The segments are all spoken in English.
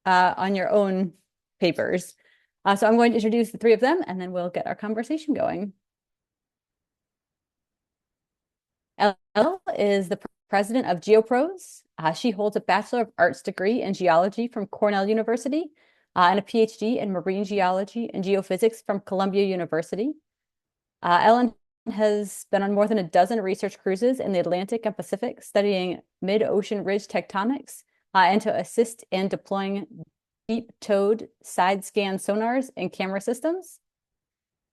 on your own papers. So I'm going to introduce the three of them, and then we'll get our conversation going. Ella is the president of GeoPros. She holds a Bachelor of Arts degree in geology from Cornell University and a PhD in marine geology and geophysics from Columbia University. Ellen has been on more than a dozen research cruises in the Atlantic and Pacific studying mid-ocean ridge tectonics and to assist in deploying deep-towed side scan sonars and camera systems.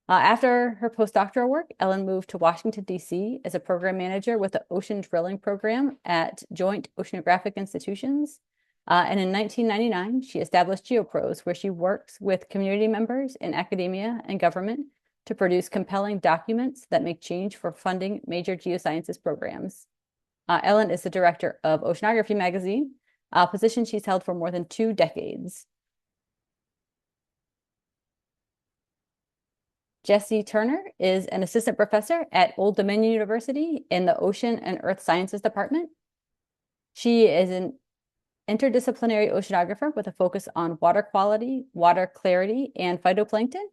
After her postdoctoral work, Ellen moved to Washington, D.C. as a program manager with the Ocean Drilling Program at Joint Oceanographic Institutions. And in 1999, she established GeoPros, where she works with community members in academia and government to produce compelling documents that make change for funding major geosciences programs. Ellen is the director of Oceanography magazine, a position she's held for more than 2 decades. Jessie Turner is an assistant professor at Old Dominion University in the Ocean and Earth Sciences Department. She is an interdisciplinary oceanographer with a focus on water quality, water clarity, and phytoplankton.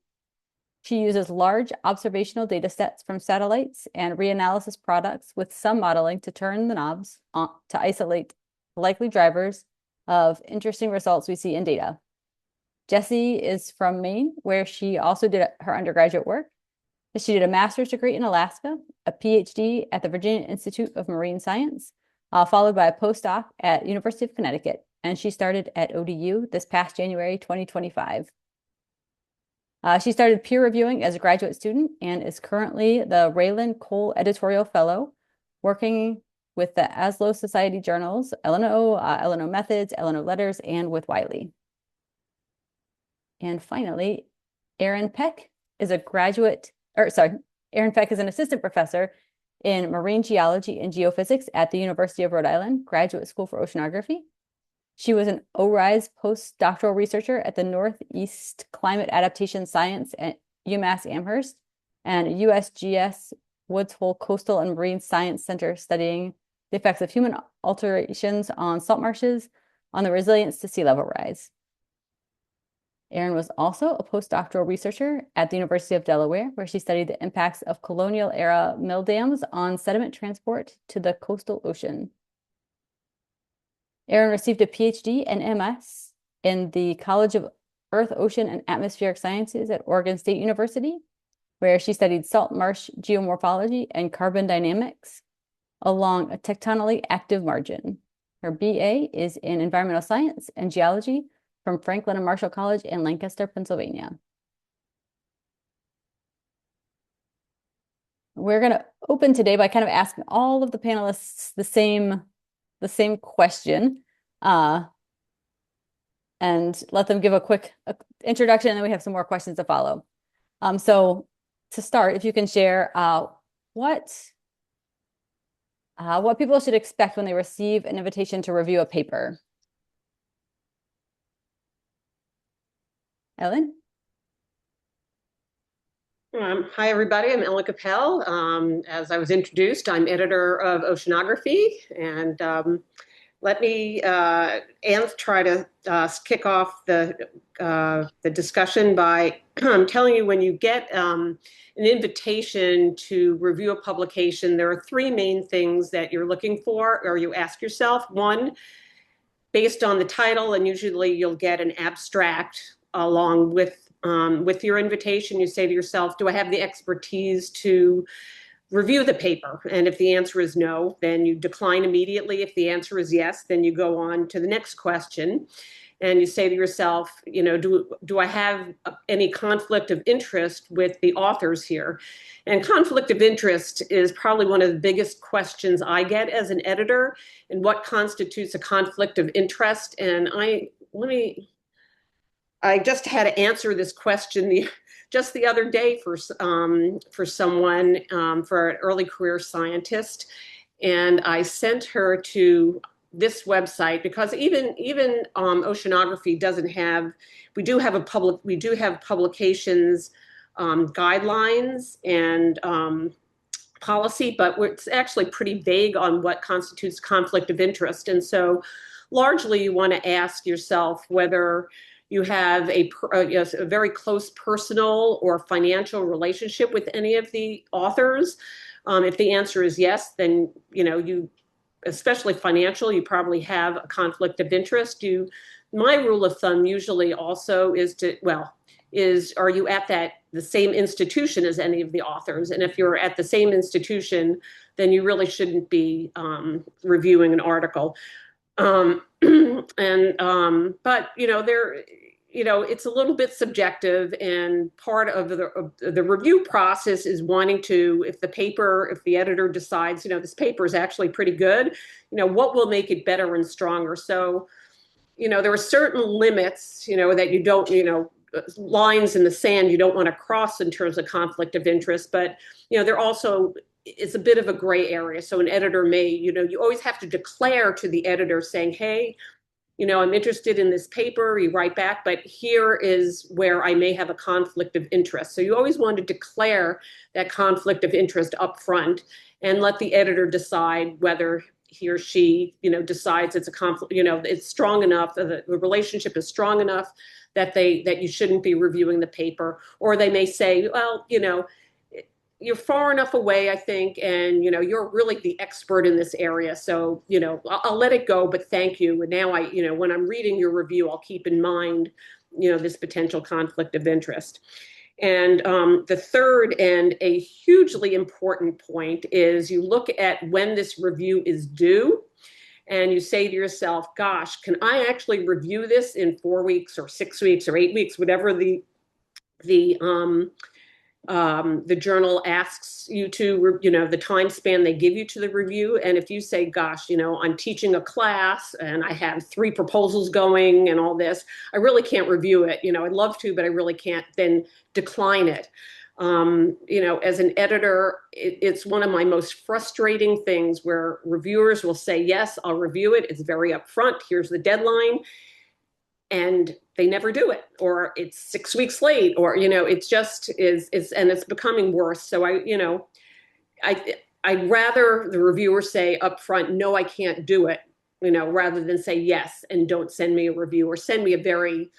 She uses large observational data sets from satellites and reanalysis products with some modeling to turn the knobs to isolate likely drivers of interesting results we see in data. Jessie is from Maine, where she also did her undergraduate work. She did a master's degree in Alaska, a PhD at the Virginia Institute of Marine Science, followed by a postdoc at University of Connecticut, and she started at ODU this past January 2025. She started peer reviewing as a graduate student and is currently the Raylan Cole Editorial Fellow, working with the ASLO Society journals, LNO, LNO Methods, LNO Letters, and with Wiley. And finally, Erin Peck is an assistant professor in marine geology and geophysics at the University of Rhode Island Graduate School for Oceanography. She was an ORISE postdoctoral researcher at the Northeast Climate Adaptation Science at UMass Amherst and USGS Woods Hole Coastal and Marine Science Center studying the effects of human alterations on salt marshes on the resilience to sea level rise. Erin was also a postdoctoral researcher at the University of Delaware, where she studied the impacts of colonial-era mill dams on sediment transport to the coastal ocean. Erin received a PhD and MS in the College of Earth, Ocean, and Atmospheric Sciences at Oregon State University, where she studied salt marsh geomorphology and carbon dynamics along a tectonically active margin. Her BA is in environmental science and geology from Franklin and Marshall College in Lancaster, Pennsylvania. We're going to open today by kind of asking all of the panelists the same question and let them give a quick introduction, and then we have some more questions to follow. So to start, if you can share what people should expect when they receive an invitation to review a paper. Ellen? Hi, everybody. I'm Ellen Capel. As I was introduced, I'm editor of Oceanography. And let me try to kick off the discussion by telling you when you get an invitation to review a publication, there are 3 main things that you're looking for, or you ask yourself. One, based on the title, and usually you'll get an abstract along with your invitation. You say to yourself, do I have the expertise to review the paper? And if the answer is no, then you decline immediately. If the answer is yes, then you go on to the next question. And you say to yourself, do I have any conflict of interest with the authors here? And conflict of interest is probably one of the biggest questions I get as an editor, and what constitutes a conflict of interest. And I just had to answer this question just the other day for someone, for an early career scientist. And I sent her to this website because even oceanography doesn't have, we do have publications, guidelines and policy, but it's actually pretty vague on what constitutes conflict of interest. And so largely you want to ask yourself whether you have yes, a very close personal or financial relationship with any of the authors. If the answer is yes, then you, especially financial, you probably have a conflict of interest. My rule of thumb usually also is are you at the same institution as any of the authors? And if you're at the same institution, then you really shouldn't be reviewing an article. But it's a little bit subjective, and part of the review process is wanting to, if the editor decides, this paper is actually pretty good, what will make it better and stronger. So, there are certain limits, that you don't, lines in the sand you don't want to cross in terms of conflict of interest, but, there also it's a bit of a gray area. So an editor may, you always have to declare to the editor saying, hey, I'm interested in this paper. You write back, but here is where I may have a conflict of interest. So you always want to declare that conflict of interest up front and let the editor decide whether he or she, decides it's a conflict, it's strong enough, the relationship is strong enough that you shouldn't be reviewing the paper. Or they may say, well, you're far enough away, I think, and you're really the expert in this area. So, I'll let it go, but thank you. And now when I'm reading your review, I'll keep in mind, this potential conflict of interest. And the third and a hugely important point is you look at when this review is due, and you say to yourself, gosh, can I actually review this in 4 weeks or 6 weeks or 8 weeks, whatever the journal asks you to, the time span they give you to the review. And if you say, gosh, I'm teaching a class and I have 3 proposals going and all this, I really can't review it. I'd love to, but I really can't, then decline it. As an editor, it's one of my most frustrating things where reviewers will say, yes, I'll review it. It's very upfront. Here's the deadline. And they never do it, or it's 6 weeks late, or it just is, and it's becoming worse. So I'd rather the reviewer say up front, no, I can't do it, rather than say yes and don't send me a review, or send me a very,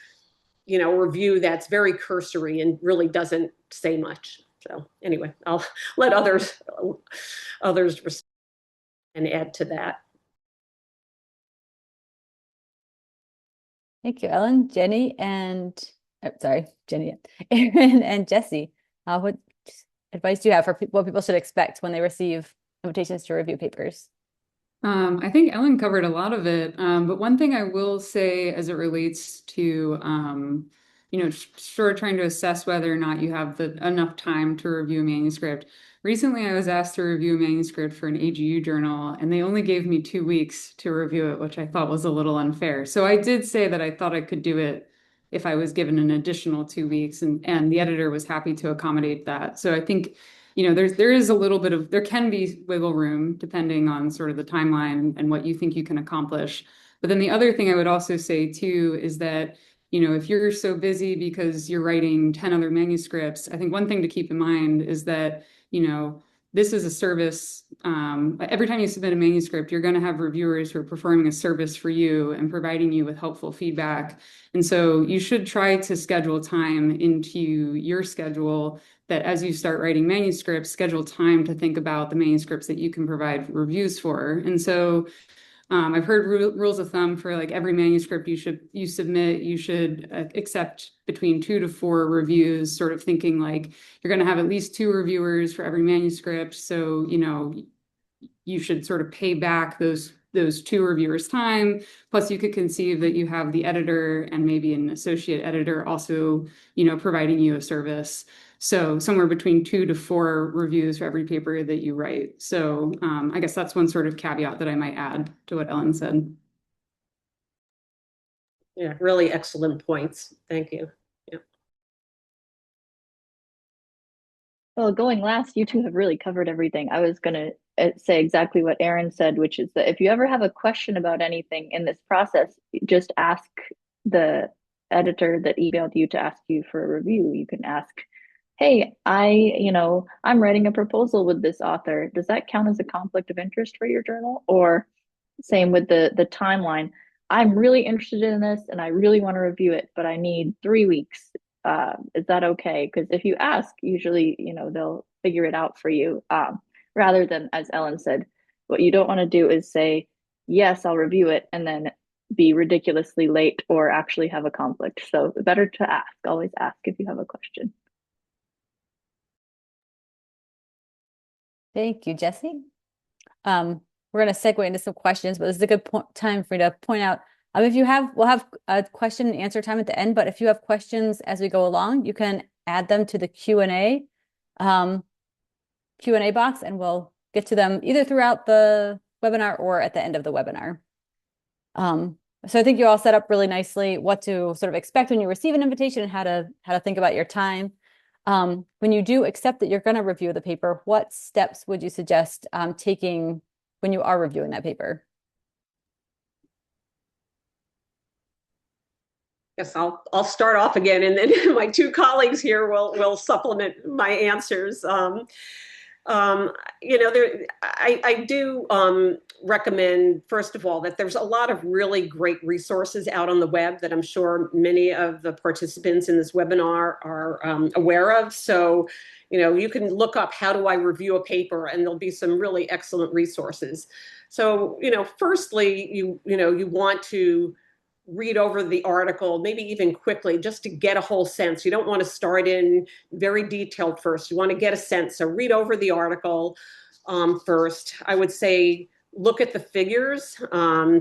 review that's very cursory and really doesn't say much. So anyway, I'll let others and add to that. Thank you, Ellen, Jenny, and Jenny, Erin, and Jesse. What advice do you have for what people should expect when they receive invitations to review papers? I think Ellen covered a lot of it, but one thing I will say as it relates to, sort of trying to assess whether or not you have enough time to review a manuscript. Recently, I was asked to review a manuscript for an AGU journal, and they only gave me 2 weeks to review it, which I thought was a little unfair. So I did say that I thought I could do it if I was given an additional 2 weeks, and the editor was happy to accommodate that. So I think there is a little bit of, there can be wiggle room depending on sort of the timeline and what you think you can accomplish. But then the other thing I would also say too is that, if you're so busy because you're writing 10 other manuscripts, I think one thing to keep in mind is that, this is a service. Every time you submit a manuscript, you're going to have reviewers who are performing a service for you and providing you with helpful feedback. And so you should try to schedule time into your schedule that as you start writing manuscripts, schedule time to think about the manuscripts that you can provide reviews for. And so I've heard rules of thumb for like every manuscript you submit, you should accept between 2 to 4 reviews, sort of thinking like you're going to have at least 2 reviewers for every manuscript. So, you should sort of pay back those 2 reviewers' time. Plus, you could conceive that you have the editor and maybe an associate editor also, providing you a service. So somewhere between 2 to 4 reviews for every paper that you write. So I guess that's one sort of caveat that I might add to what Ellen said. Yeah, really excellent points. Thank you. Yeah. Well, going last, you two have really covered everything. I was going to say exactly what Erin said, which is that if you ever have a question about anything in this process, just ask the editor that emailed you to ask you for a review. You can ask, hey, I'm writing a proposal with this author. Does that count as a conflict of interest for your journal? Or same with the timeline. I'm really interested in this and I really want to review it, but I need 3 weeks. Is that okay? Because if you ask, usually, they'll figure it out for you. Rather than, as Ellen said, what you don't want to do is say, yes, I'll review it, and then be ridiculously late or actually have a conflict. So better to ask. Always ask if you have a question. Thank you, Jesse. We're going to segue into some questions, but this is a good time for you to point out. We'll have a question and answer time at the end, but if you have questions as we go along, you can add them to the Q&A box, and we'll get to them either throughout the webinar or at the end of the webinar. So I think you all set up really nicely what to sort of expect when you receive an invitation and how to think about your time. When you do accept that you're going to review the paper, what steps would you suggest taking when you are reviewing that paper? Yes, I'll start off again, and then my two colleagues here will supplement my answers. I do recommend, first of all, that there's a lot of really great resources out on the web that I'm sure many of the participants in this webinar are aware of. So, you can look up how do I review a paper, and there'll be some really excellent resources. So, firstly, you want to read over the article, maybe even quickly, just to get a whole sense. You don't want to start in very detailed first. You want to get a sense. So read over the article first. I would say look at the figures,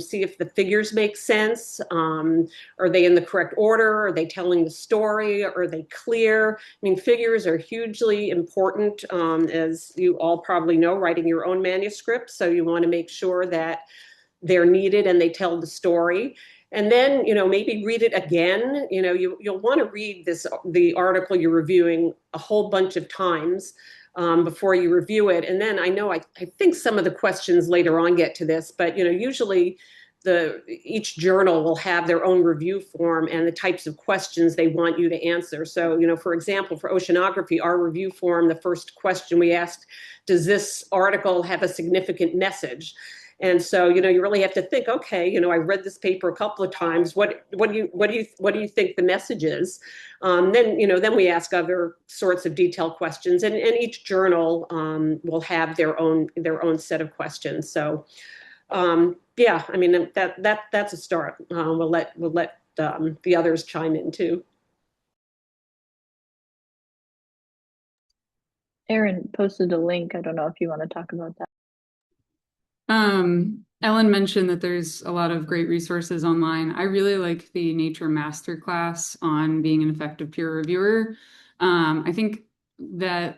see if the figures make sense. Are they in the correct order? Are they telling the story? Are they clear? I mean, figures are hugely important, as you all probably know, writing your own manuscript. So you want to make sure that they're needed and they tell the story. And then, maybe read it again. You'll want to read the article you're reviewing a whole bunch of times before you review it. And then I think some of the questions later on get to this, but, usually each journal will have their own review form and the types of questions they want you to answer. So, for example, for oceanography, our review form, the first question we asked, does this article have a significant message? And so, you really have to think, okay, I read this paper a couple of times. What do you think the message is? Then we ask other sorts of detailed questions, and each journal will have their own set of questions. So, yeah, I mean that's a start. We'll let the others chime in too. Erin posted a link. I don't know if you want to talk about that. Ellen mentioned that there's a lot of great resources online. I really like the Nature Masterclass on being an effective peer reviewer. I think that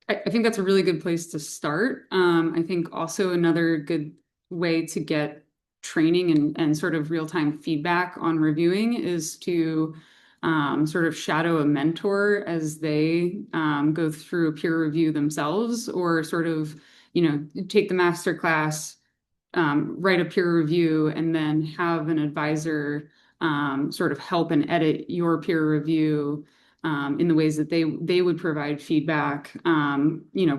I think that's a really good place to start. I think also another good way to get training and sort of real-time feedback on reviewing is to sort of shadow a mentor as they go through a peer review themselves, or sort of take the master class, write a peer review, and then have an advisor sort of help and edit your peer review in the ways that they would provide feedback,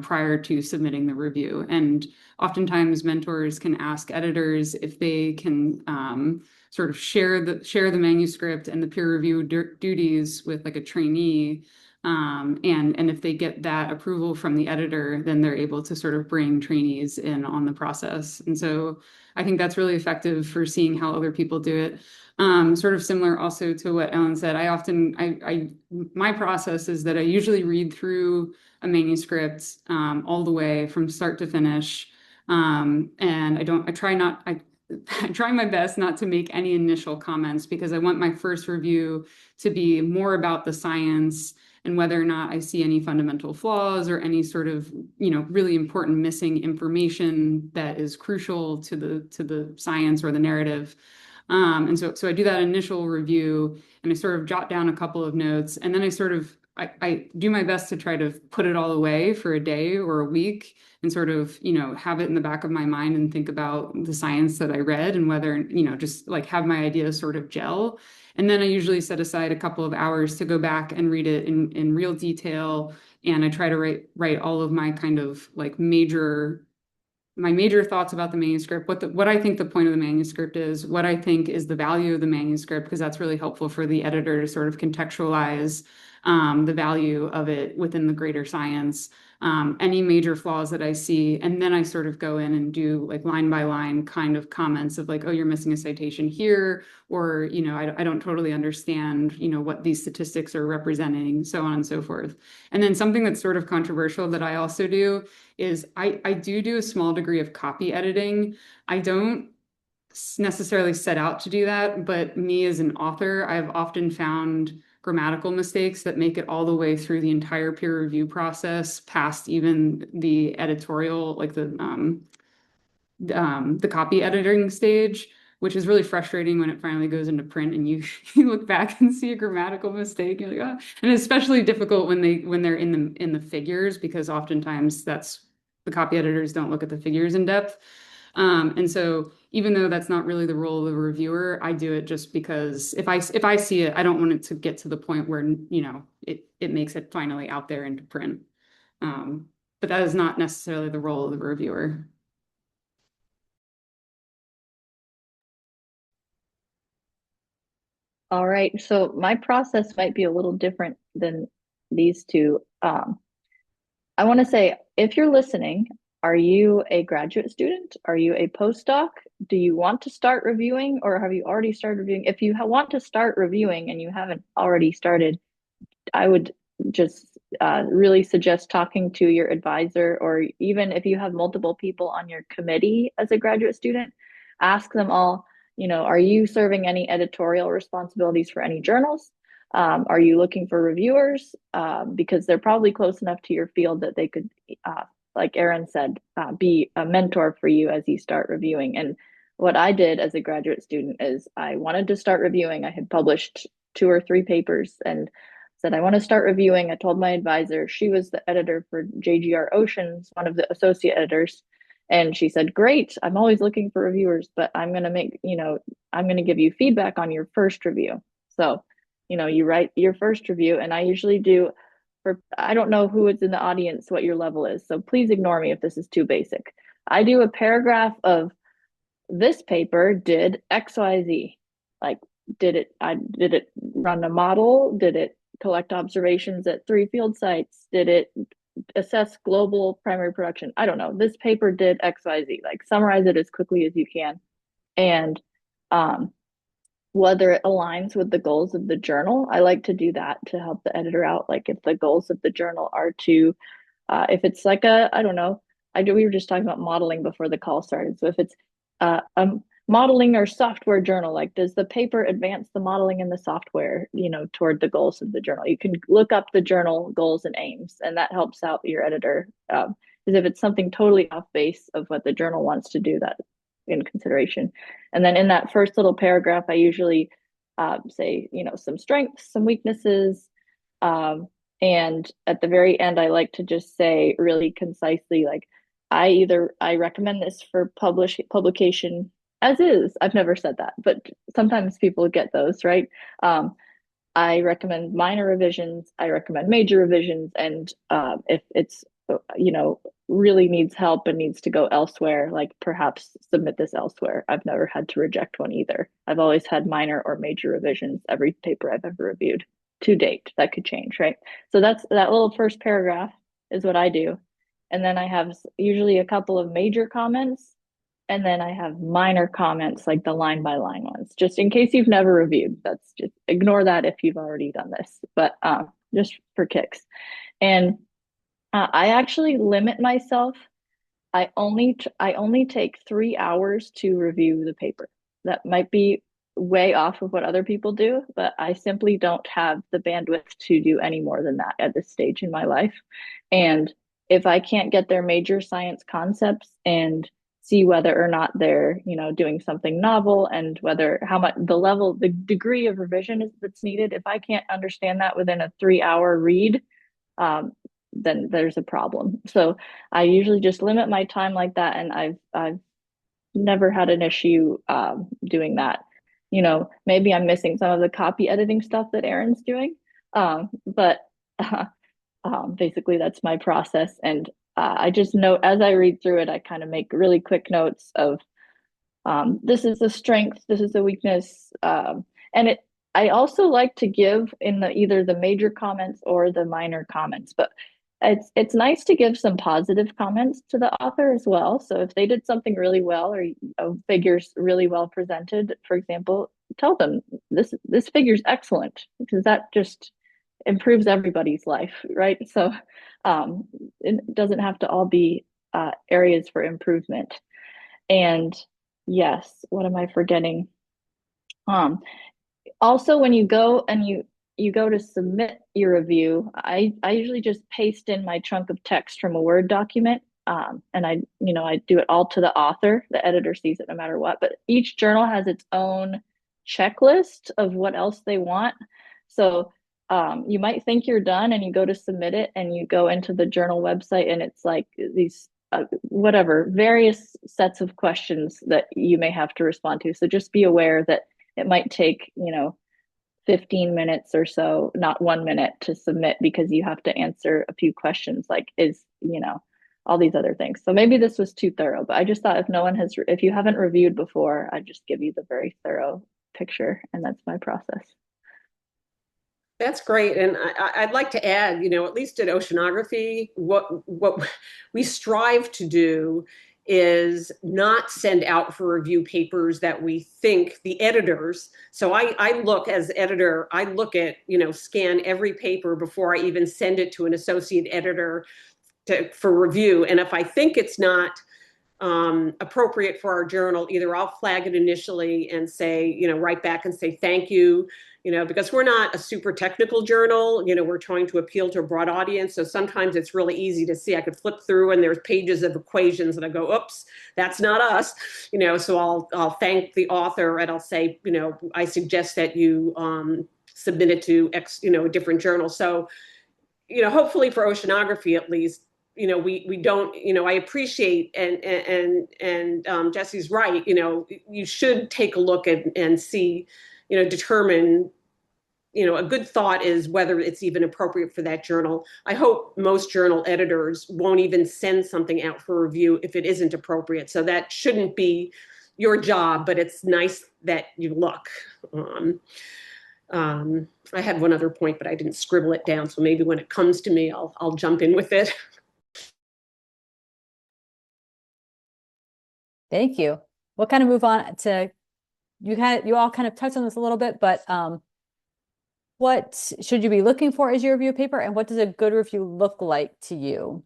prior to submitting the review. And oftentimes mentors can ask editors if they can sort of share the manuscript and the peer review duties with like a trainee. And if they get that approval from the editor, then they're able to sort of bring trainees in on the process. And so I think that's really effective for seeing how other people do it. Sort of similar also to what Ellen said. My process is that I usually read through a manuscript all the way from start to finish. And I try my best not to make any initial comments, because I want my first review to be more about the science and whether or not I see any fundamental flaws or any sort of, really important missing information that is crucial to the science or the narrative. And so I do that initial review, and I sort of jot down a couple of notes, and then I do my best to try to put it all away for a day or a week, and sort of, have it in the back of my mind and think about the science that I read and whether, just like have my ideas sort of gel. And then I usually set aside a couple of hours to go back and read it in real detail. And I try to write all of my kind of like major my major thoughts about the manuscript, what I think the point of the manuscript is, what I think is the value of the manuscript, because that's really helpful for the editor to sort of contextualize the value of it within the greater science, any major flaws that I see, and then I sort of go in and do like line by line kind of comments of like, oh, you're missing a citation here, or, I don't totally understand, what these statistics are representing, so on and so forth. And then something that's sort of controversial that I also do is I do a small degree of copy editing. I don't necessarily set out to do that, but me as an author, I've often found grammatical mistakes that make it all the way through the entire peer review process, past even the editorial, like the copy editing stage, which is really frustrating when it finally goes into print and you, you look back and see a grammatical mistake. You're like, oh. And it's especially difficult when they're in the figures, because oftentimes the copy editors don't look at the figures in depth. And so even though that's not really the role of the reviewer, I do it just because if I see it, I don't want it to get to the point where, it makes it finally out there into print. But that is not necessarily the role of the reviewer. All right, so my process might be a little different than these two. I want to say, if you're listening, are you a graduate student? Are you a postdoc? Do you want to start reviewing, or have you already started reviewing? If you want to start reviewing and you haven't already started, I would just really suggest talking to your advisor, or even if you have multiple people on your committee as a graduate student, ask them all, are you serving any editorial responsibilities for any journals? Are you looking for reviewers? Because they're probably close enough to your field that they could, like Erin said, be a mentor for you as you start reviewing. And what I did as a graduate student is I wanted to start reviewing. I had published 2 or 3 papers and said, I want to start reviewing. I told my advisor, she was the editor for JGR Oceans, one of the associate editors. And she said, great, I'm always looking for reviewers, but I'm going to give you feedback on your first review. So, you write your first review, and I usually do I don't know who is in the audience, what your level is. So please ignore me if this is too basic. I do a paragraph of this paper did XYZ. Like, did it run a model? Did it collect observations at 3 field sites? Did it assess global primary production? I don't know. This paper did XYZ. Like, summarize it as quickly as you can. And whether it aligns with the goals of the journal, I like to do that to help the editor out. Like, if the goals of the journal are to, if it's like I don't know, we were just talking about modeling before the call started. So if it's a modeling or software journal, like, does the paper advance the modeling in the software, toward the goals of the journal? You can look up the journal goals and aims, and that helps out your editor. Because if it's something totally off base of what the journal wants to do, that in consideration. And then in that first little paragraph, I usually say, some strengths, some weaknesses. And at the very end, I like to just say really concisely, like, I recommend this for publication as is. I've never said that, but sometimes people get those, right? I recommend minor revisions. I recommend major revisions. And if it's, really needs help and needs to go elsewhere, like, perhaps submit this elsewhere. I've never had to reject one either. I've always had minor or major revisions every paper I've ever reviewed to date. That could change, right? So that little first paragraph is what I do. And then I have usually a couple of major comments, and then I have minor comments, like the line by line ones, just in case you've never reviewed. That's just, ignore that if you've already done this, but just for kicks. And I actually limit myself. I only take 3 hours to review the paper. That might be way off of what other people do, but I simply don't have the bandwidth to do any more than that at this stage in my life. And if I can't get their major science concepts and see whether or not they're, doing something novel, and how much the degree of revision that's needed, if I can't understand that within a 3-hour read, then there's a problem. So I usually just limit my time like that, and I've never had an issue doing that. Maybe I'm missing some of the copy editing stuff that Erin's doing, but basically that's my process. And I just note as I read through it, I kind of make really quick notes of this is the strength, this is the weakness, and it. I also like to give in the either the major comments or the minor comments, but it's nice to give some positive comments to the author as well. So if they did something really well or a figure's really well presented, for example, tell them this figure's excellent because that just improves everybody's life, right? So it doesn't have to all be areas for improvement. And yes, what am I forgetting? Um, Also, when you go and you go to submit your review, I usually just paste in my chunk of text from a Word document. And I do it all to the author. The editor sees it no matter what. But each journal has its own checklist of what else they want. So you might think you're done and you go to submit it and you go into the journal website and it's like these whatever various sets of questions that you may have to respond to. So just be aware that it might take 15 minutes or so, not 1 minute to submit because you have to answer a few questions like all these other things. So maybe this was too thorough, but I just thought if you haven't reviewed before, I'd just give you the very thorough picture, and that's my process. That's great. And I'd like to add, at least at Oceanography, what we strive to do is not send out for review papers that we think the editors. So I look as editor, I look at, scan every paper before I even send it to an associate editor for review. And if I think it's not appropriate for our journal, either I'll flag it initially and say, write back and say thank you, because we're not a super technical journal, we're trying to appeal to a broad audience. So sometimes it's really easy to see. I could flip through and there's pages of equations and I go, oops, that's not us, so I'll thank the author and I'll say, I suggest that you submit it to a different journal. So, hopefully for Oceanography at least, we don't, I appreciate and Jesse's right, you should take a look and see, determine, a good thought is whether it's even appropriate for that journal. I hope most journal editors won't even send something out for review if it isn't appropriate. So that shouldn't be your job, but it's nice that you look. I had one other point, but I didn't scribble it down. So maybe when it comes to me, I'll jump in with it. Thank you. We'll kind of move on to you all kind of touched on this a little bit, but what should you be looking for as your review paper, and what does a good review look like to you?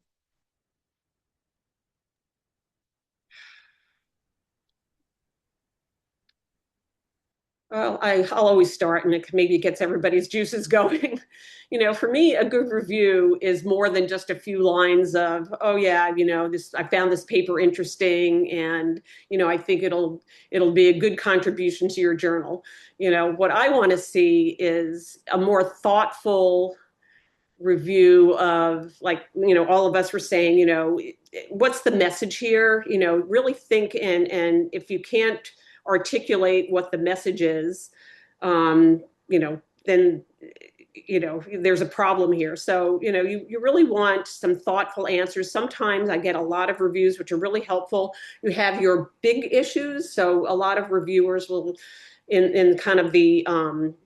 Well, I'll always start, and maybe it gets everybody's juices going. For me, a good review is more than just a few lines of, oh yeah, I found this paper interesting, and I think it'll be a good contribution to your journal. What I want to see is a more thoughtful review of, like, all of us were saying, what's the message here? Really think, and if you can't articulate what the message is, then there's a problem here. So you really want some thoughtful answers. Sometimes I get a lot of reviews which are really helpful. You have your big issues, so a lot of reviewers will in kind of the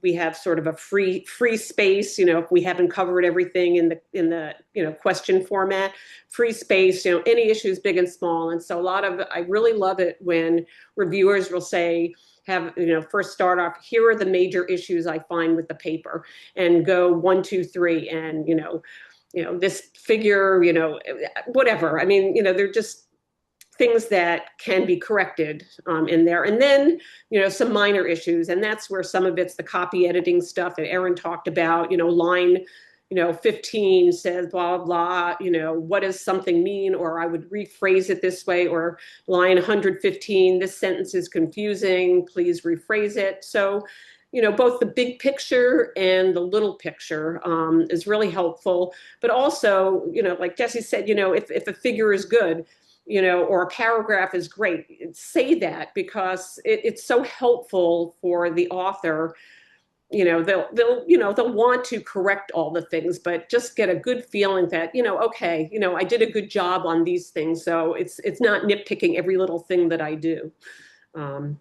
we have sort of a free space, if we haven't covered everything in the question format, free space, any issues big and small. And so I really love it when reviewers will say, first start off, here are the major issues I find with the paper, and go 1, 2, 3, and this figure, whatever. I mean, they're just things that can be corrected in there. And then, some minor issues. And that's where some of it's the copy editing stuff that Erin talked about, line, 15 says blah, blah, what does something mean? Or I would rephrase it this way, or line 115, this sentence is confusing, please rephrase it. So, both the big picture and the little picture is really helpful. But also, like Jesse said, if a figure is good, or a paragraph is great, say that, because it's so helpful for the author they'll want to correct all the things, but just get a good feeling that, okay, I did a good job on these things. So it's not nitpicking every little thing that I do.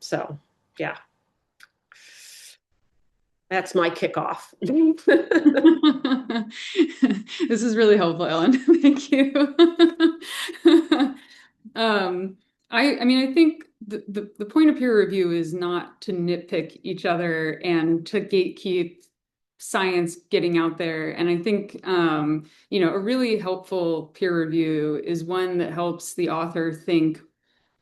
So yeah, that's my kickoff. This is really helpful, Ellen. Thank you. I mean, I think the point of peer review is not to nitpick each other and to gatekeep science getting out there. And I think, a really helpful peer review is one that helps the author think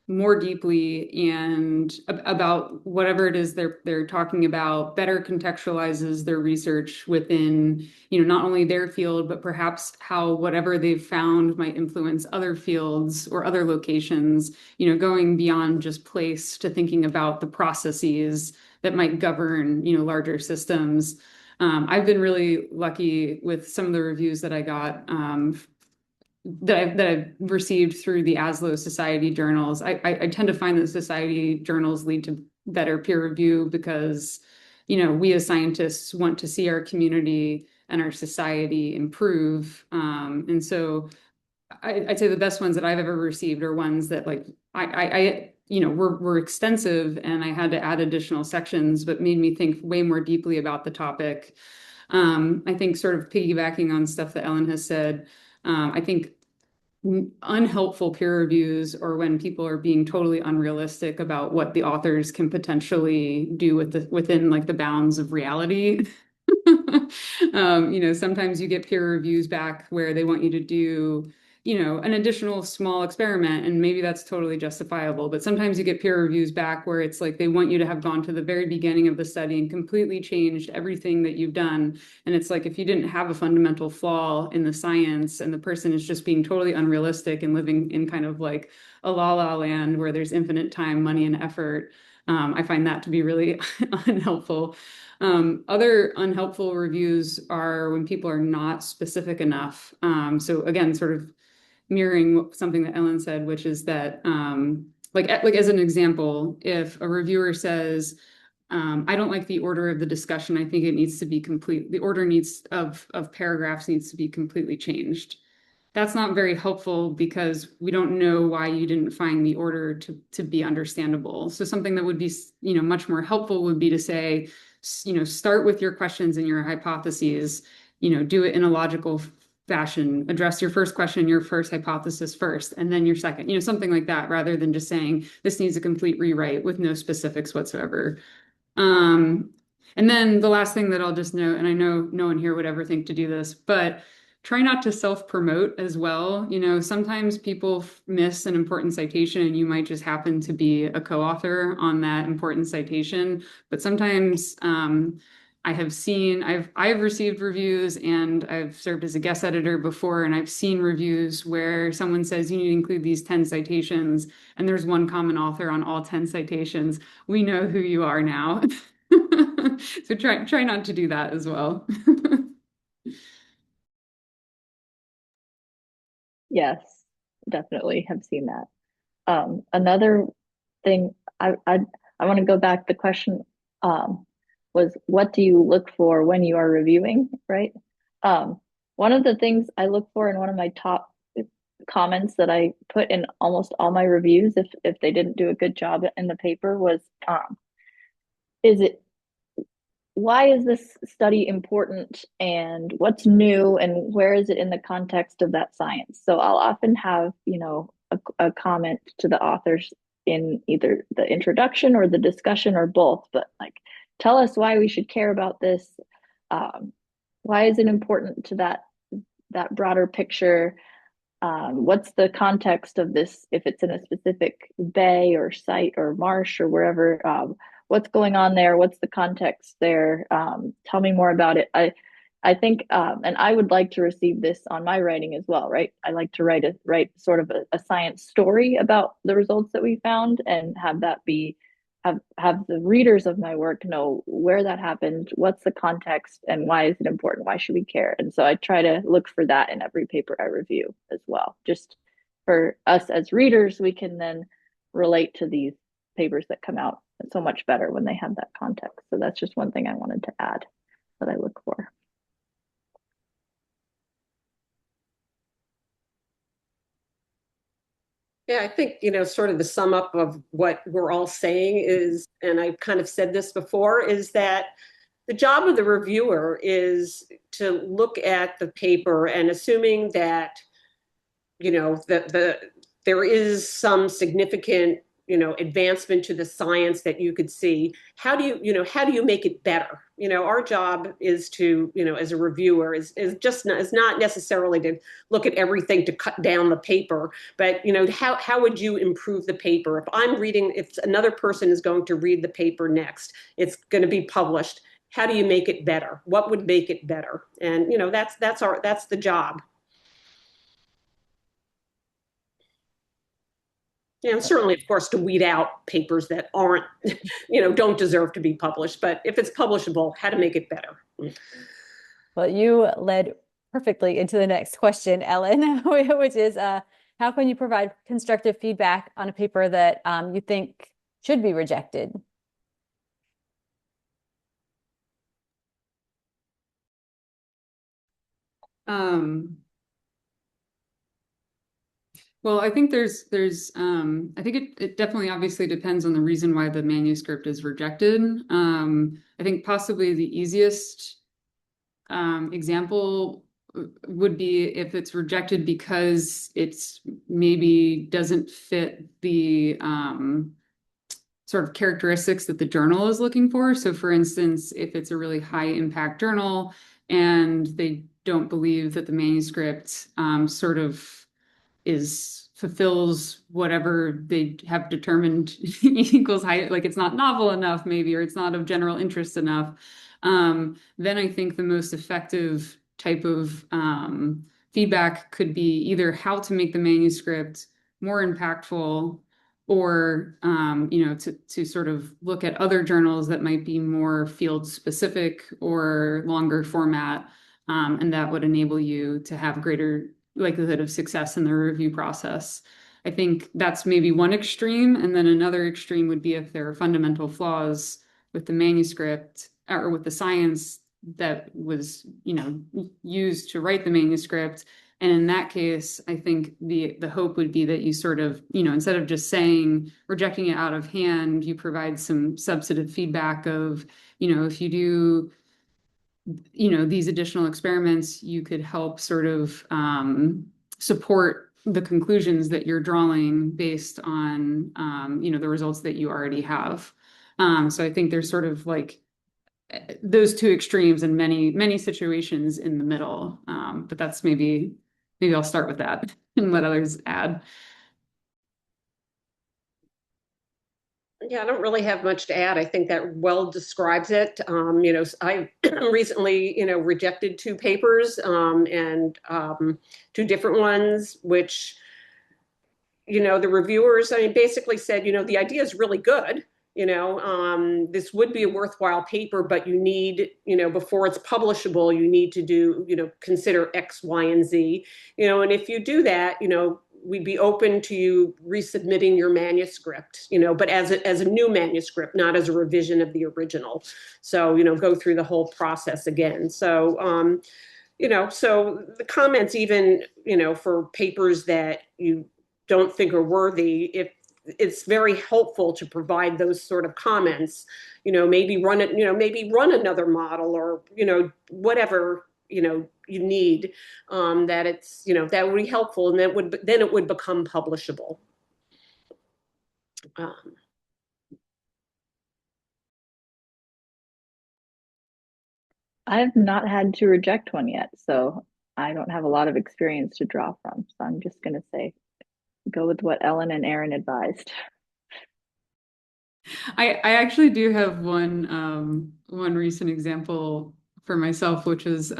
more deeply and about whatever it is they're talking about, better contextualizes their research within, not only their field, but perhaps how whatever they've found might influence other fields or other locations, going beyond just place to thinking about the processes that might govern, larger systems. I've been really lucky with some of the reviews that I got that I've received through the ASLO Society journals. I tend to find that society journals lead to better peer review because, we as scientists want to see our community and our society improve. And so I'd say the best ones that I've ever received are ones that were extensive and I had to add additional sections, but made me think way more deeply about the topic. I think sort of piggybacking on stuff that Ellen has said, I think unhelpful peer reviews or when people are being totally unrealistic about what the authors can potentially do within like the bounds of reality. Sometimes you get peer reviews back where they want you to do, an additional small experiment, and maybe that's totally justifiable. But sometimes you get peer reviews back where it's like they want you to have gone to the very beginning of the study and completely changed everything that you've done. And it's like if you didn't have a fundamental flaw in the science and the person is just being totally unrealistic and living in kind of like a la la land where there's infinite time, money, and effort, I find that to be really unhelpful. Other unhelpful reviews are when people are not specific enough. So again, sort of mirroring something that Ellen said, which is that, like as an example, if a reviewer says, I don't like the order of the discussion, I think it needs to be complete. The order of paragraphs needs to be completely changed. That's not very helpful because we don't know why you didn't find the order to be understandable. So something that would be, much more helpful would be to say, start with your questions and your hypotheses, do it in a logical fashion, address your first question, your first hypothesis first, and then your second, something like that, rather than just saying this needs a complete rewrite with no specifics whatsoever. And then the last thing that I'll just note, and I know no one here would ever think to do this, but try not to self-promote as well. Sometimes people miss an important citation and you might just happen to be a co-author on that important citation. But sometimes I've received reviews and I've served as a guest editor before, and I've seen reviews where someone says you need to include these 10 citations and there's one common author on all 10 citations. We know who you are now. So try not to do that as well. Yes, definitely have seen that. Another thing I want to go back. The question was, what do you look for when you are reviewing, right? One of the things I look for in one of my top comments that I put in almost all my reviews, if they didn't do a good job in the paper, was why is this study important and what's new and where is it in the context of that science? So I'll often have, a comment to the authors in either the introduction or the discussion or both, but like, tell us why we should care about this. Why is it important to that broader picture? What's the context of this, if it's in a specific bay or site or marsh or wherever, what's going on there? What's the context there? Tell me more about it. I think, and I would like to receive this on my writing as well, right? I like to write sort of a science story about the results that we found and have that be, have the readers of my work know where that happened, what's the context, and why is it important? Why should we care? And so I try to look for that in every paper I review as well. Just for us as readers, we can then relate to these papers that come out so much better when they have that context. So that's just one thing I wanted to add that I look for. Yeah, I think, sort of the sum up of what we're all saying is, and I kind of said this before, is that the job of the reviewer is to look at the paper and assuming that, that there is some significant, advancement to the science that you could see. How do you make it better? Our job is to, as a reviewer is not necessarily to look at everything to cut down the paper, but, how would you improve the paper? If another person is going to read the paper next, it's going to be published. How do you make it better? What would make it better? And, that's the job. Yeah, and certainly, of course, to weed out papers that aren't, don't deserve to be published. But if it's publishable, how to make it better. Well, you led perfectly into the next question, Ellen, which is how can you provide constructive feedback on a paper that you think should be rejected? Well, I think I think it definitely obviously depends on the reason why the manuscript is rejected. I think possibly the easiest example would be if it's rejected because it's maybe doesn't fit the sort of characteristics that the journal is looking for. So for instance, if it's a really high impact journal and they don't believe that the manuscript sort of fulfills whatever they have determined equals high, like it's not novel enough maybe, or it's not of general interest enough, then I think the most effective type of feedback could be either how to make the manuscript more impactful or to sort of look at other journals that might be more field specific or longer format, and that would enable you to have greater likelihood of success in the review process. I think that's maybe one extreme. And then another extreme would be if there are fundamental flaws with the manuscript or with the science that was, used to write the manuscript. And in that case, I think the hope would be that you sort of, instead of just rejecting it out of hand, you provide some substantive feedback of, if you do these additional experiments, you could help sort of support the conclusions that you're drawing based on, the results that you already have. So I think there's sort of like those two extremes and many situations in the middle. But that's maybe I'll start with that and let others add. Yeah, I don't really have much to add. I think that well describes it. I recently, rejected two papers and two different ones, which, the reviewers, basically said, the idea is really good. This would be a worthwhile paper, but you need, before it's publishable, you need to do, consider X, Y, and Z, and if you do that, we'd be open to you resubmitting your manuscript, but as a new manuscript, not as a revision of the original. So, go through the whole process again. So, so the comments, even, for papers that you don't think are worthy, if it's very helpful to provide those sort of comments, maybe run another model or, whatever, you need, that it's, that would be helpful, and then it would become publishable. I've not had to reject one yet, so I don't have a lot of experience to draw from. So I'm just going to say, go with what Ellen and Aaron advised. I actually do have one recent example for myself, which is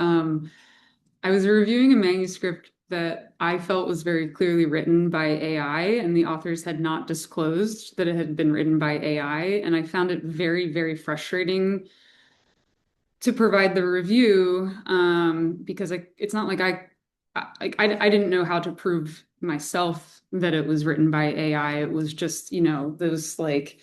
I was reviewing a manuscript that I felt was very clearly written by AI, and the authors had not disclosed that it had been written by AI, and I found it very, very frustrating to provide the review because it's not like I didn't know how to prove myself that it was written by AI. It was just, those like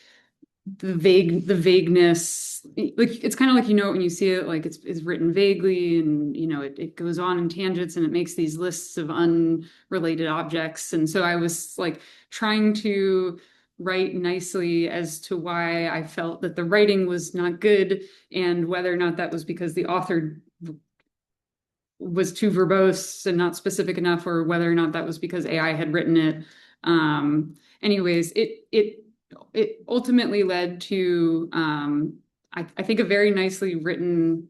the vagueness, like it's kind of like, when you see it, like it's written vaguely, and it goes on in tangents, and it makes these lists of unrelated objects. And so I was like trying to write nicely as to why I felt that the writing was not good, and whether or not that was because the author was too verbose and not specific enough, or whether or not that was because AI had written it. Anyways, it ultimately led to I think a very nicely written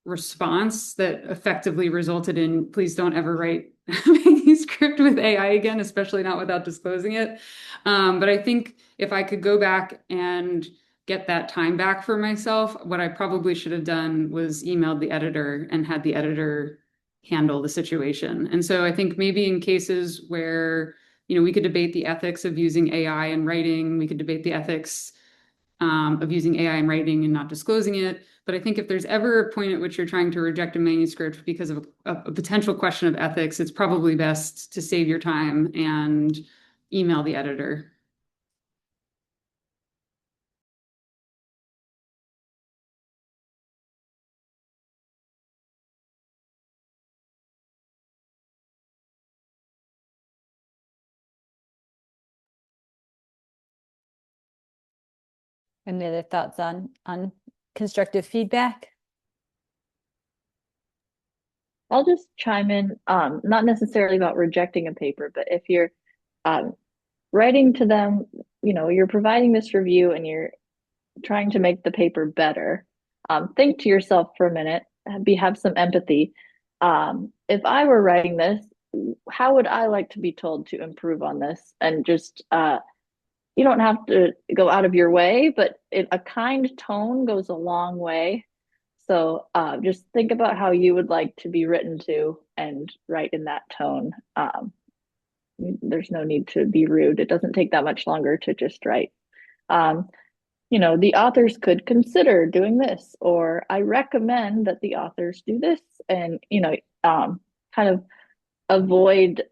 response that effectively resulted in, please don't ever write manuscript with AI again, especially not without disclosing it. But I think if I could go back and get that time back for myself, what I probably should have done was emailed the editor and had the editor handle the situation. And so I think maybe in cases where, we could debate the ethics of using AI in writing, we could debate the ethics of using AI in writing and not disclosing it. But I think if there's ever a point at which you're trying to reject a manuscript because of a potential question of ethics, it's probably best to save your time and email the editor. Any other thoughts on constructive feedback? I'll just chime in, not necessarily about rejecting a paper, but if you're writing to them, you're providing this review and you're trying to make the paper better, think to yourself for a minute, have some empathy. If I were writing this, how would I like to be told to improve on this? And just you don't have to go out of your way, but a kind tone goes a long way. So just think about how you would like to be written to and write in that tone. There's no need to be rude. It doesn't take that much longer to just write. The authors could consider doing this, or I recommend that the authors do this, and kind of avoid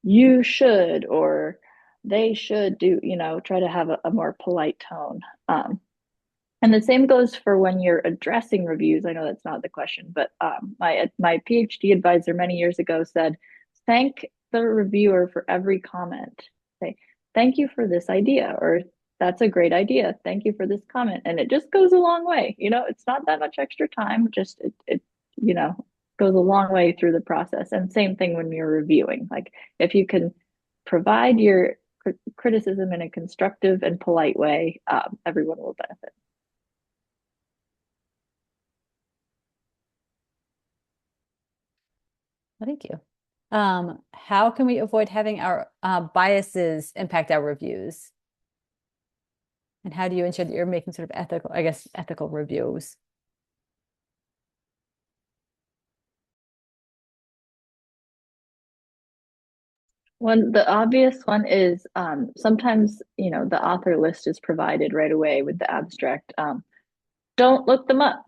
you should or they should do, try to have a more polite tone. And the same goes for when you're addressing reviews. I know that's not the question, but my PhD advisor many years ago said, thank the reviewer for every comment. Say, thank you for this idea, or that's a great idea. Thank you for this comment. And it just goes a long way. It's not that much extra time, just it goes a long way through the process. And same thing when you're reviewing. Like if you can provide your criticism in a constructive and polite way, everyone will benefit. Thank you. How can we avoid having our biases impact our reviews? And how do you ensure that you're making sort of ethical reviews? The obvious one is sometimes, the author list is provided right away with the abstract. Don't look them up.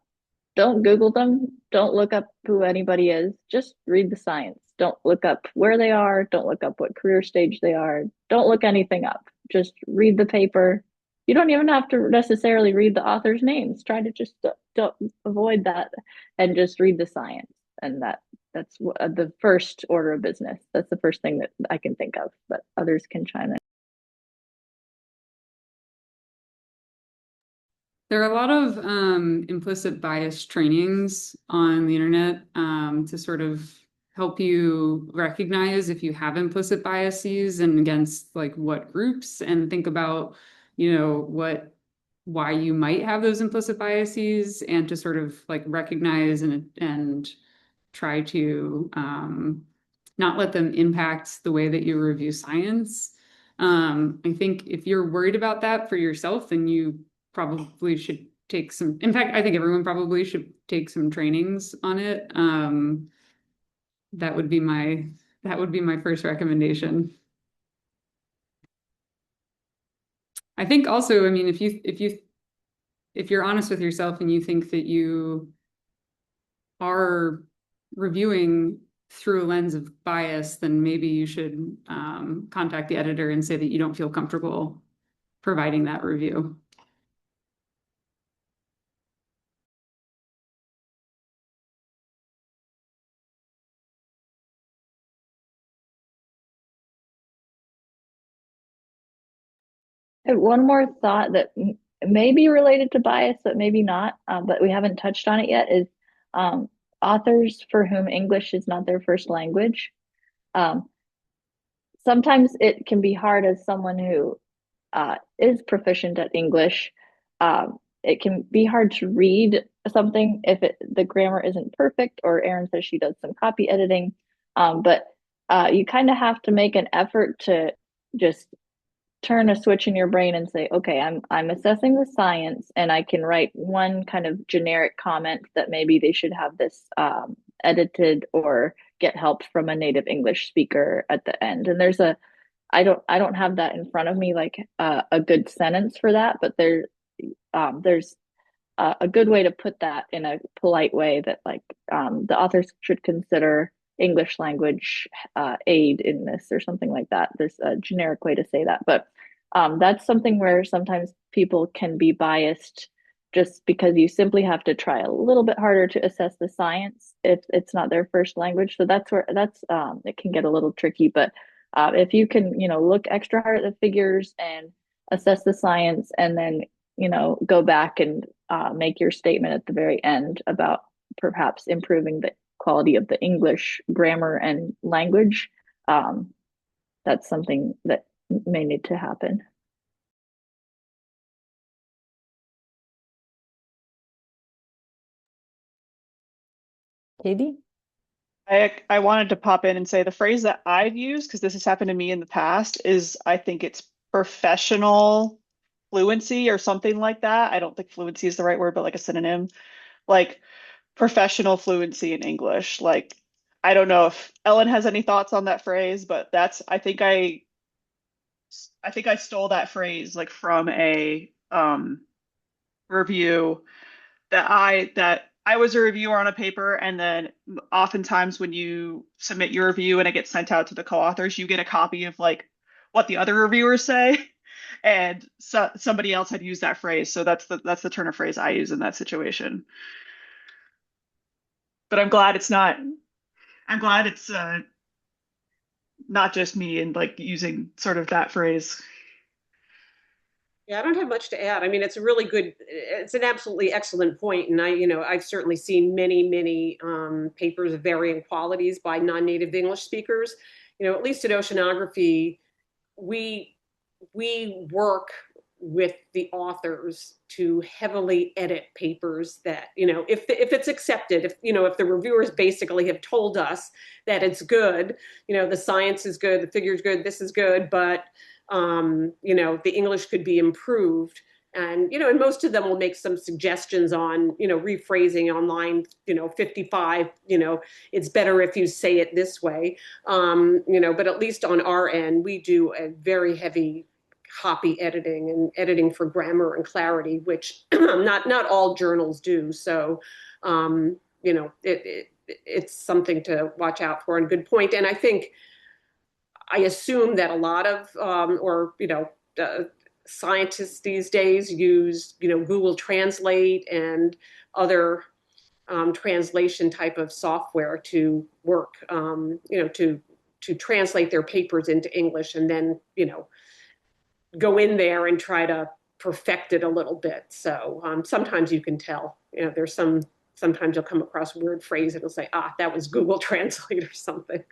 Don't Google them. Don't look up who anybody is. Just read the science. Don't look up where they are. Don't look up what career stage they are. Don't look anything up. Just read the paper. You don't even have to necessarily read the author's names. Try to just don't avoid that and just read the science. And that's the first order of business. That's the first thing that I can think of, but others can chime in. There are a lot of implicit bias trainings on the internet to sort of help you recognize if you have implicit biases and against like what groups, and think about, why you might have those implicit biases, and to sort of like recognize and try to not let them impact the way that you review science. I think if you're worried about that for yourself, then you probably should take some, in fact, I think everyone probably should take some trainings on it. That would be my first recommendation. I think also, I mean, if you're honest with yourself and you think that you are reviewing through a lens of bias, then maybe you should contact the editor and say that you don't feel comfortable providing that review. And one more thought that may be related to bias, but maybe not, but we haven't touched on it yet, is authors for whom English is not their first language. Um, Sometimes it can be hard as someone who is proficient at English. It can be hard to read something if the grammar isn't perfect, or Erin says she does some copy editing. But you kind of have to make an effort to just turn a switch in your brain and say, okay, I'm assessing the science, and I can write one kind of generic comment that maybe they should have this edited or get help from a native English speaker at the end. And I don't have that in front of me, like a good sentence for that, but there's a good way to put that in a polite way, that like the authors should consider English language aid in this, or something like that. There's a generic way to say that, but that's something where sometimes people can be biased just because you simply have to try a little bit harder to assess the science if it's not their first language. So that's where it can get a little tricky. But if you can, look extra hard at the figures and assess the science, and then, go back and make your statement at the very end about perhaps improving the quality of the English grammar and language, that's something that may need to happen. Katie? I wanted to pop in and say the phrase that I've used, because this has happened to me in the past, is I think it's professional fluency or something like that. I don't think fluency is the right word, but like a synonym, like professional fluency in English. Like, I don't know if Ellen has any thoughts on that phrase, but I think I stole that phrase like from a review that I was a reviewer on a paper, and then oftentimes when you submit your review and it gets sent out to the co-authors, you get a copy of like what the other reviewers say. And so somebody else had used that phrase. So that's the turn of phrase I use in that situation. But I'm glad it's not just me and like using sort of that phrase. Yeah, I don't have much to add. I mean, it's an absolutely excellent point. And I've certainly seen many, many papers of varying qualities by non-native English speakers. At least at Oceanography, we we work with the authors to heavily edit papers that, if it's accepted, if the reviewers basically have told us that it's good, the science is good, the figure is good, this is good, but, the English could be improved. And most of them will make some suggestions on, rephrasing on line, 55, it's better if you say it this way. But at least on our end, we do a very heavy copy editing and editing for grammar and clarity, which not all journals do. So, it's something to watch out for, and good point. And I assume that a lot of, scientists these days use, Google Translate and other translation type of software to work, to translate their papers into English, and then, go in there and try to perfect it a little bit. So sometimes you can tell, sometimes you'll come across a word phrase and it'll say, that was Google Translate or something.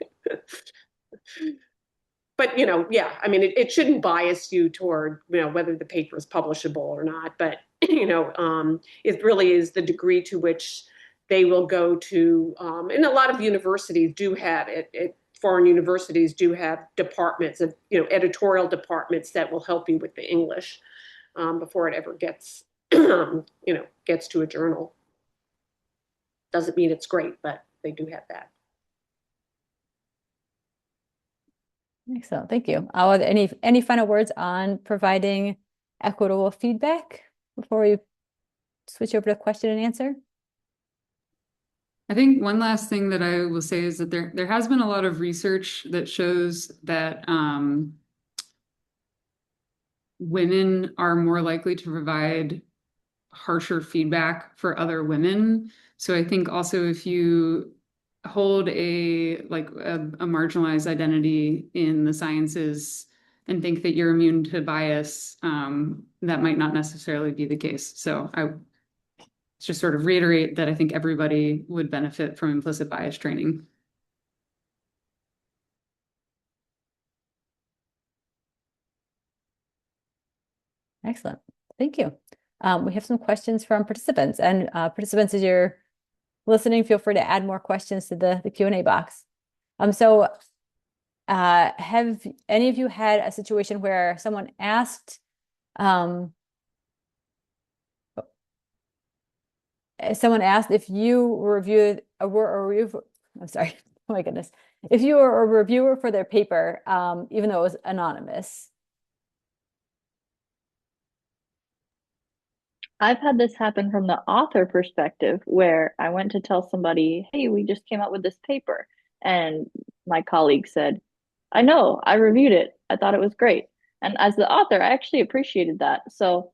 But, yeah, I mean, it shouldn't bias you toward, whether the paper is publishable or not. But, it really is the degree to which they will go to, and a lot of universities do have it, foreign universities do have departments of, editorial departments that will help you with the English before it ever gets, gets to a journal. Doesn't mean it's great, but they do have that. Excellent, thank you. Any final words on providing equitable feedback before we switch over to question and answer? I think one last thing that I will say is that there has been a lot of research that shows that women are more likely to provide harsher feedback for other women. So I think also if you hold a marginalized identity in the sciences and think that you're immune to bias, that might not necessarily be the case. So I just sort of reiterate that I think everybody would benefit from implicit bias training. Excellent. Thank you. We have some questions from participants, and participants, as you're listening, feel free to add more questions to the Q&A box. Have any of you had a situation where someone asked if you reviewed I'm sorry, oh my goodness, if you were a reviewer for their paper, even though it was anonymous? I've had this happen from the author perspective where I went to tell somebody, hey, we just came out with this paper. And my colleague said, I know, I reviewed it. I thought it was great. And as the author, I actually appreciated that. So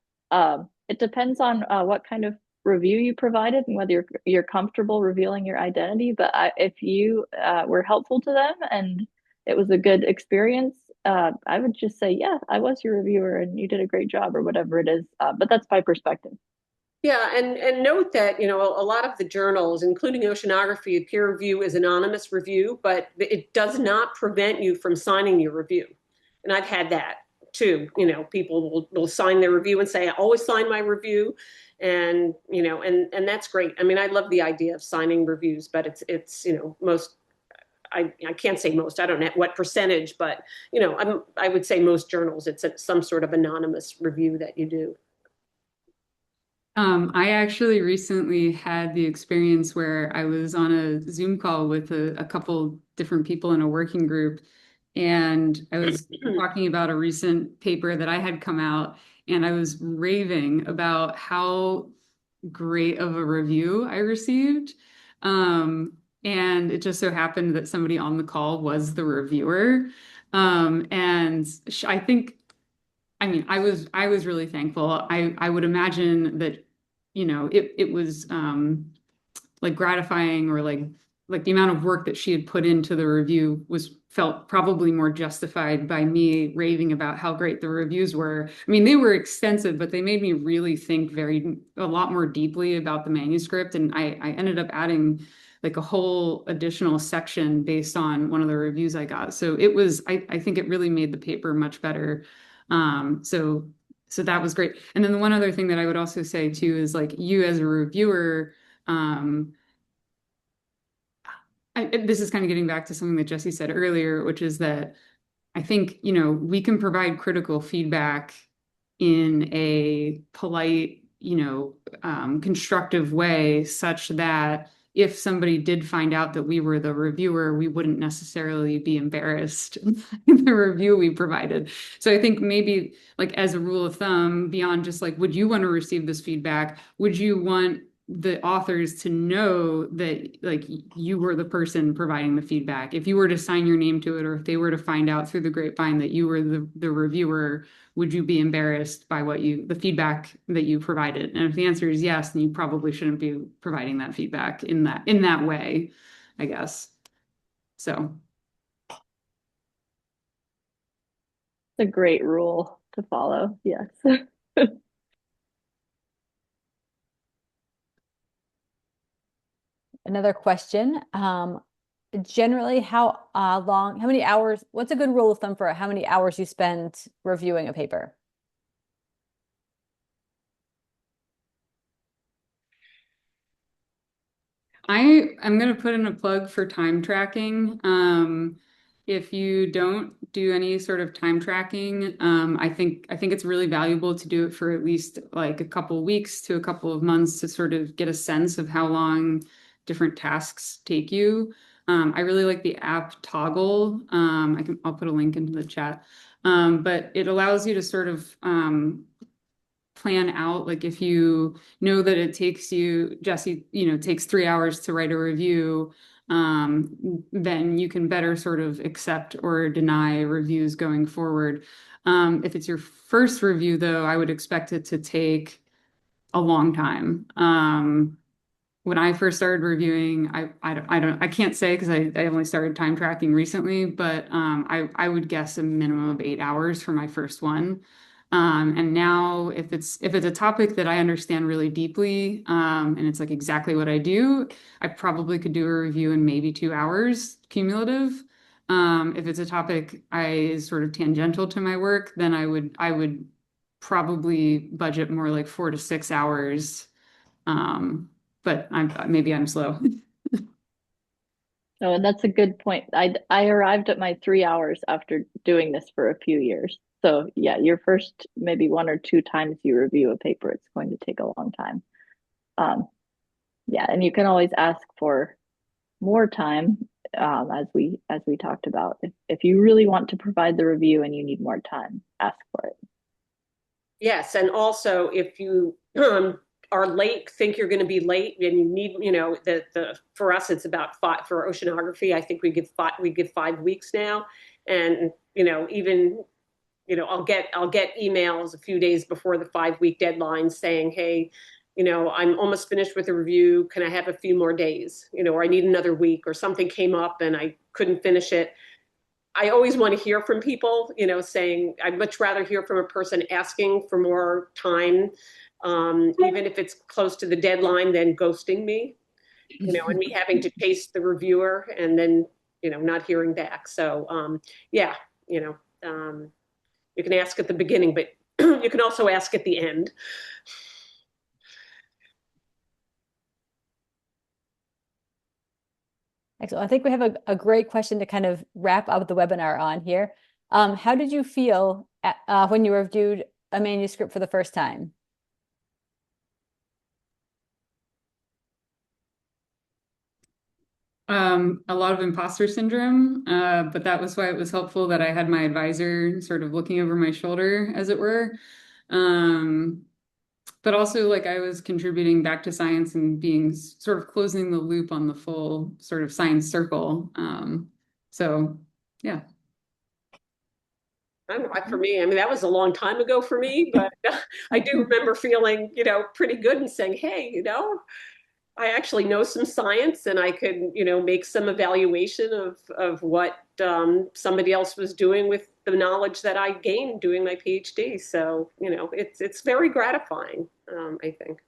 it depends on what kind of review you provided and whether you're comfortable revealing your identity. But if you were helpful to them and it was a good experience, I would just say, yeah, I was your reviewer and you did a great job or whatever it is. But that's my perspective. Yeah, and note that, a lot of the journals, including Oceanography, peer review is anonymous review, but it does not prevent you from signing your review. And I've had that too. People will sign their review and say, I always sign my review. And, and that's great. I mean, I love the idea of signing reviews, but it's, most, I can't say most, I don't know what percentage, but, I would say most journals, it's some sort of anonymous review that you do. I actually recently had the experience where I was on a Zoom call with a couple different people in a working group, and I was talking about a recent paper that I had come out, and I was raving about how great of a review I received. And it just so happened that somebody on the call was the reviewer. And I think, I mean, I was really thankful. I would imagine that, it was like gratifying, or like the amount of work that she had put into the review was felt probably more justified by me raving about how great the reviews were. I mean, they were extensive, but they made me really think a lot more deeply about the manuscript. And I ended up adding like a whole additional section based on one of the reviews I got. So I think it really made the paper much better. So that was great. And then the one other thing that I would also say too is, like, you as a reviewer, this is kind of getting back to something that Jesse said earlier, which is that I think, we can provide critical feedback in a polite, constructive way, such that if somebody did find out that we were the reviewer, we wouldn't necessarily be embarrassed in the review we provided. So I think maybe, like, as a rule of thumb, beyond just like, would you want to receive this feedback? Would you want the authors to know that, like, you were the person providing the feedback? If you were to sign your name to it, or if they were to find out through the grapevine that you were the reviewer, would you be embarrassed by the feedback that you provided? And if the answer is yes, then you probably shouldn't be providing that feedback in that way, I guess. So It's a great rule to follow. Yes. Another question. Generally, how many hours, what's a good rule of thumb for how many hours you spend reviewing a paper? I'm going to put in a plug for time tracking. If you don't do any sort of time tracking, I think it's really valuable to do it for at least like a couple weeks to a couple of months to sort of get a sense of how long different tasks take you. I really like the app Toggle. I'll put a link into the chat. But it allows you to sort of plan out, like, if you know that it takes you, Jesse, takes 3 hours to write a review, then you can better sort of accept or deny reviews going forward. If it's your first review, though, I would expect it to take a long time. When I first started reviewing, I can't say because I only started time tracking recently, but I would guess a minimum of 8 hours for my first one. And now if it's a topic that I understand really deeply, and it's like exactly what I do, I probably could do a review in maybe 2 hours cumulative. If it's a topic is sort of tangential to my work, then I would probably budget more like 4 to 6 hours. But maybe I'm slow. No, and that's a good point. I arrived at my 3 hours after doing this for a few years. So yeah, your first maybe one or two times you review a paper, it's going to take a long time. Um, yeah, and you can always ask for more time, as we talked about. If you really want to provide the review and you need more time, ask for it. Yes, and also if you are late, think you're going to be late, and you need, the for us it's about five for oceanography. I think we give 5 weeks now, and even I'll get emails a few days before the 5 week deadline saying, hey, I'm almost finished with the review. Can I have a few more days? Or I need another week, or something came up and I couldn't finish it. I always want to hear from people, saying I'd much rather hear from a person asking for more time, even if it's close to the deadline, than ghosting me, and me having to chase the reviewer and then, not hearing back. So, yeah, you know, you can ask at the beginning, but you can also ask at the end. Excellent. I think we have a great question to kind of wrap up the webinar on here. How did you feel when you reviewed a manuscript for the first time? A lot of imposter syndrome, but that was why it was helpful that I had my advisor sort of looking over my shoulder, as it were. But also, like, I was contributing back to science and being sort of closing the loop on the full sort of science circle. So, yeah. I don't know, for me, I mean, that was a long time ago for me, but I do remember feeling, pretty good and saying, hey, I actually know some science and I could, make some evaluation of what somebody else was doing with the knowledge that I gained doing my PhD. So, it's very gratifying, I think.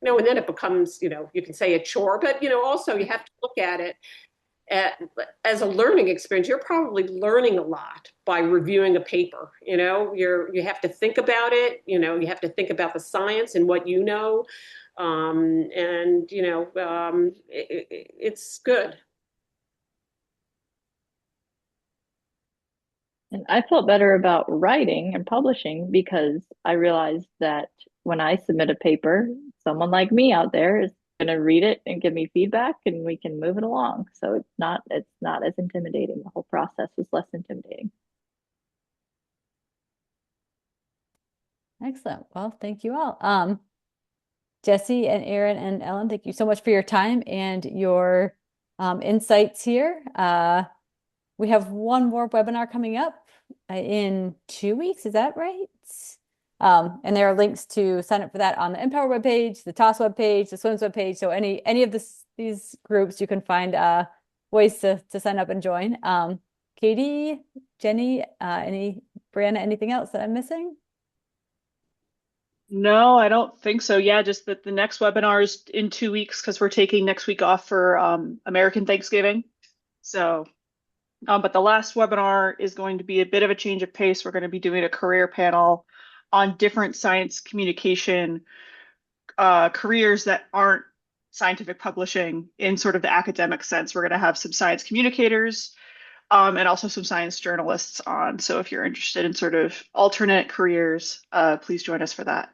And then it becomes, you can say a chore, but, also you have to look at it at, as a learning experience. You're probably learning a lot by reviewing a paper. You have to think about it. You have to think about the science and what you know, and it's good. And I felt better about writing and publishing because I realized that when I submit a paper, someone like me out there is going to read it and give me feedback and we can move it along. So it's not as intimidating. The whole process was less intimidating. Excellent. Well, thank you all. Jesse and Aaron and Ellen, thank you so much for your time and your insights here. We have one more webinar coming up in 2 weeks. Is that right? And there are links to sign up for that on the MPOWIR webpage, the TOS webpage, the SWMS webpage. So any of these groups, you can find ways to sign up and join. Katie, Jenny, Brianna, anything else that I'm missing? No, I don't think so. Yeah, just that the next webinar is in 2 weeks because we're taking next week off for American Thanksgiving. So, but the last webinar is going to be a bit of a change of pace. We're going to be doing a career panel on different science communication careers that aren't scientific publishing in sort of the academic sense. We're going to have some science communicators and also some science journalists on. So if you're interested in sort of alternate careers, please join us for that.